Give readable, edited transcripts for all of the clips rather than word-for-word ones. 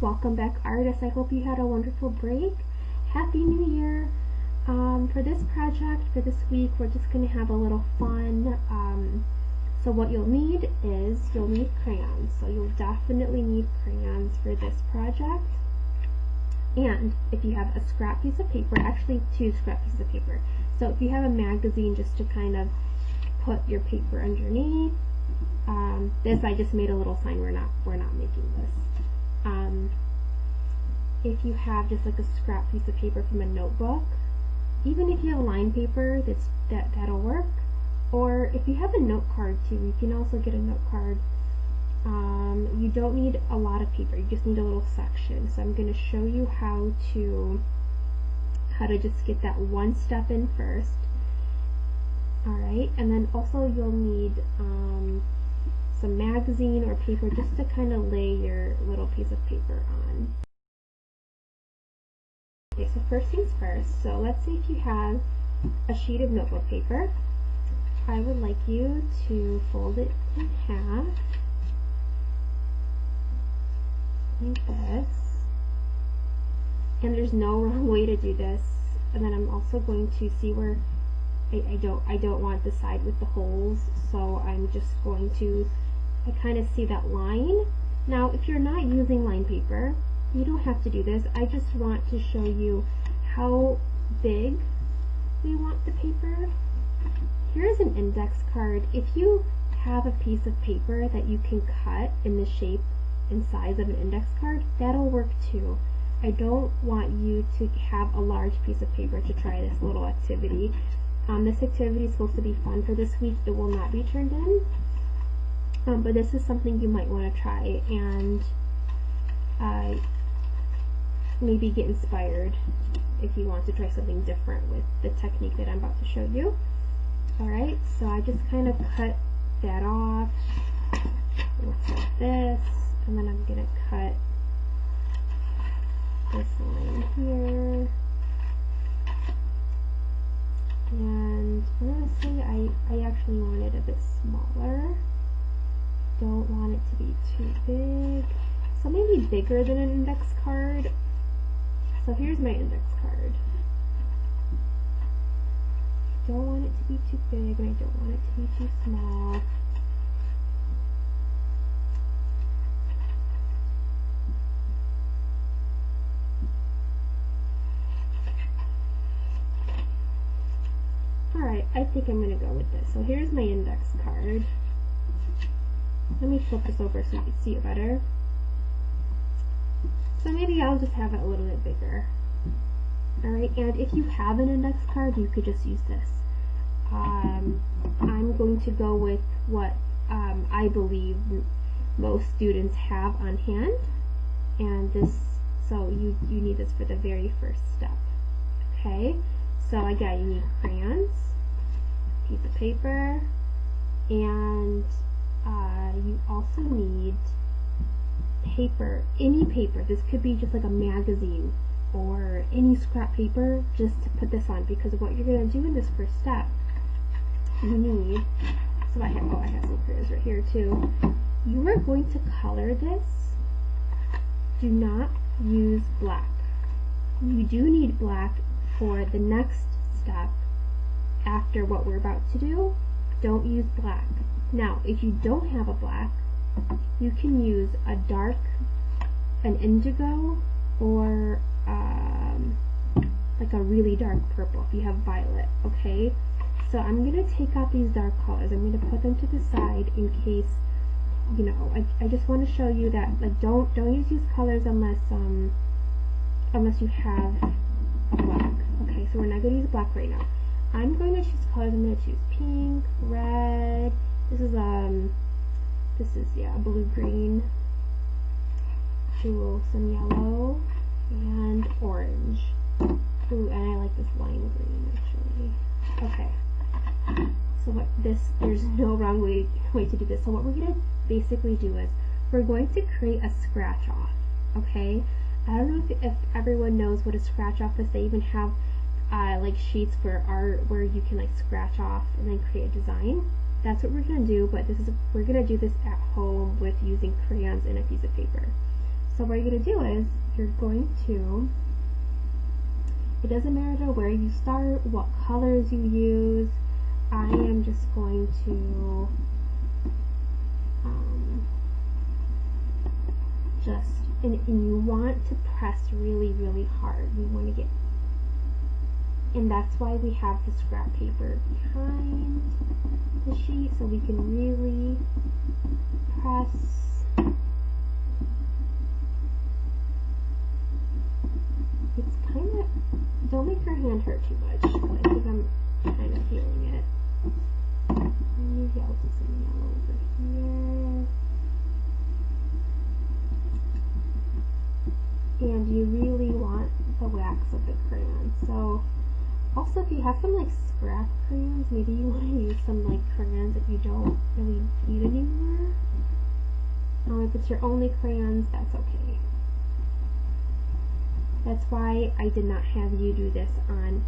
welcome back artists. I hope you had a wonderful break. Happy New Year. For this project, for this week, we're just going to have a little fun. So what you'll need is, you'll need crayons. So you'll definitely need crayons for this project. And if you have a scrap piece of paper, actually 2 scrap pieces of paper. So if you have a magazine just to kind of put your paper underneath. This I just made a little sign, we're not making this. If you have just like a scrap piece of paper from a notebook, even if you have lined paper, that'll work. Or if you have a note card too, you can also get a note card. You don't need a lot of paper, you just need a little section. So I'm going to show you how to just get that one step in first. Alright, and then also you'll need some magazine or paper just to kind of lay your little piece of paper on. Okay, so first things first, so let's say if you have a sheet of notebook paper, I would like you to fold it in half, like this, and there's no wrong way to do this. And then I'm also going to see where I don't want the side with the holes, so I'm just going to, I kind of see that line. Now if you're not using lined paper, you don't have to do this. I just want to show you how big we want the paper. Here's an index card. If you have a piece of paper that you can cut in the shape and size of an index card, that'll work too. I don't want you to have a large piece of paper to try this little activity. This activity is supposed to be fun for this week. It will not be turned in, but this is something you might want to try and maybe get inspired if you want to try something different with the technique that I'm about to show you. Alright, so I just kind of cut that off. Looks like this, and then I'm going to cut this line here. And honestly, I actually want it a bit smaller. Don't want it to be too big. So maybe bigger than an index card. So here's my index card. I don't want it to be too big, and I don't want it to be too small. Alright, I think I'm going to go with this. So here's my index card. Let me flip this over so you can see it better. So maybe I'll just have it a little bit bigger. Alright, and if you have an index card, you could just use this. I'm going to go with what I believe most students have on hand. And this, so you need this for the very first step. Okay, so again, you need crayons, piece of paper, and you also need paper, any paper. This could be just like a magazine or any scrap paper, just to put this on, because what you're going to do in this first step, you need, so I have some crayons right here too. You are going to color this. Do not use black. You do need black for the next step after what we're about to do. Don't use black. Now, if you don't have a black, you can use a dark, an indigo, or like a really dark purple if you have violet, okay? So I'm going to take out these dark colors. I'm going to put them to the side in case, you know, I just want to show you that, like, don't use these colors unless you have a black. Okay, so we're not going to use black right now. I'm going to choose colors. I'm going to choose pink, red. This is blue-green. Ooh, some yellow and orange. Ooh, and I like this lime green actually. Okay. So there's no wrong way to do this. So what we're going to basically do is we're going to create a scratch off. Okay. I don't know if everyone knows what a scratch off is. They even have like sheets for art where you can like scratch off and then create a design. That's what we're going to do, but we're going to do this at home with using crayons and a piece of paper. So what you're going to do is you're going to, it doesn't matter where you start, what colors you use. I am just going to and you want to press really, really hard. You want to get, and that's why we have the scrap paper behind the sheet, so we can really press. It's kind of, don't make your hand hurt too much, but I think I'm kind of feeling it. Maybe I'll do some yellow over here. And you really want the wax of the crayon. So also, if you have some like scrap crayons, maybe you want to use some like crayons that you don't really need anymore. If it's your only crayons, that's okay. That's why I did not have you do this on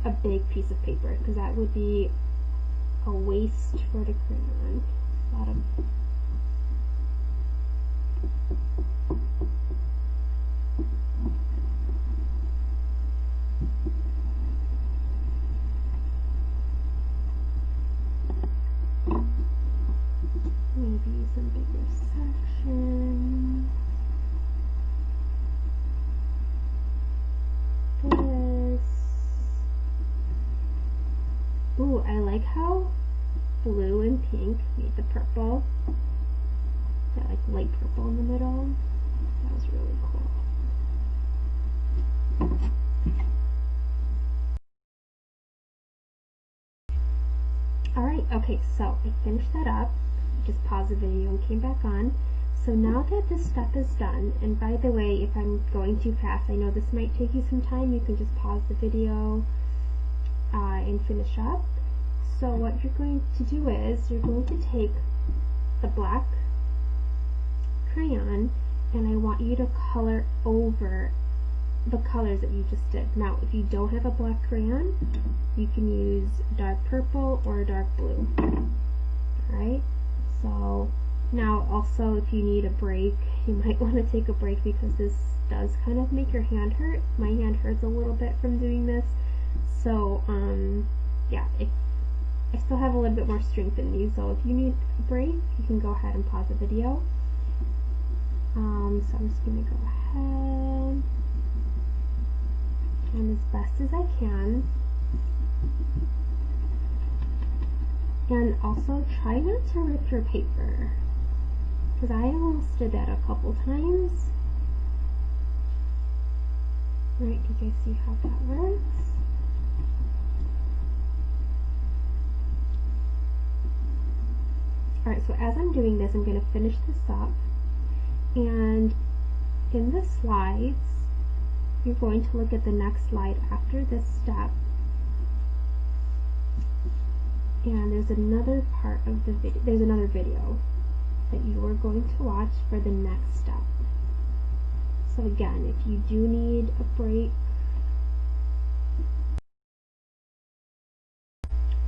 a big piece of paper, because that would be a waste for the crayon. A lot of maybe some bigger section. This. Ooh, I like how blue and pink made the purple. That like light purple in the middle. That was really cool. Alright, okay, so I finished that up. Just paused the video and came back on. So now that this step is done, and by the way, if I'm going too fast, I know this might take you some time, you can just pause the video and finish up. So what you're going to do is, you're going to take the black crayon, and I want you to color over the colors that you just did. Now, if you don't have a black crayon, you can use dark purple or dark blue. Alright? So now also, if you need a break, you might want to take a break, because this does kind of make your hand hurt. My hand hurts a little bit from doing this. So yeah, I still have a little bit more strength in me, so if you need a break, you can go ahead and pause the video. So I'm just going to go ahead and as best as I can. And also try not to rip your paper, because I almost did that a couple times. Right, do you guys see how that works? Alright, so as I'm doing this, I'm going to finish this up. And in the slides, you're going to look at the next slide after this step. And there's another part of the video, there's another video that you are going to watch for the next step. So again, if you do need a break.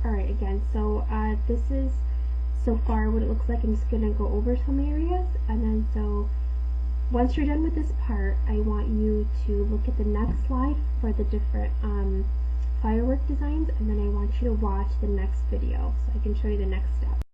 Alright, again, so this is so far what it looks like. I'm just going to go over some areas, and then so once you're done with this part, I want you to look at the next slide for the different firework designs, and then I want you to watch the next video so I can show you the next step.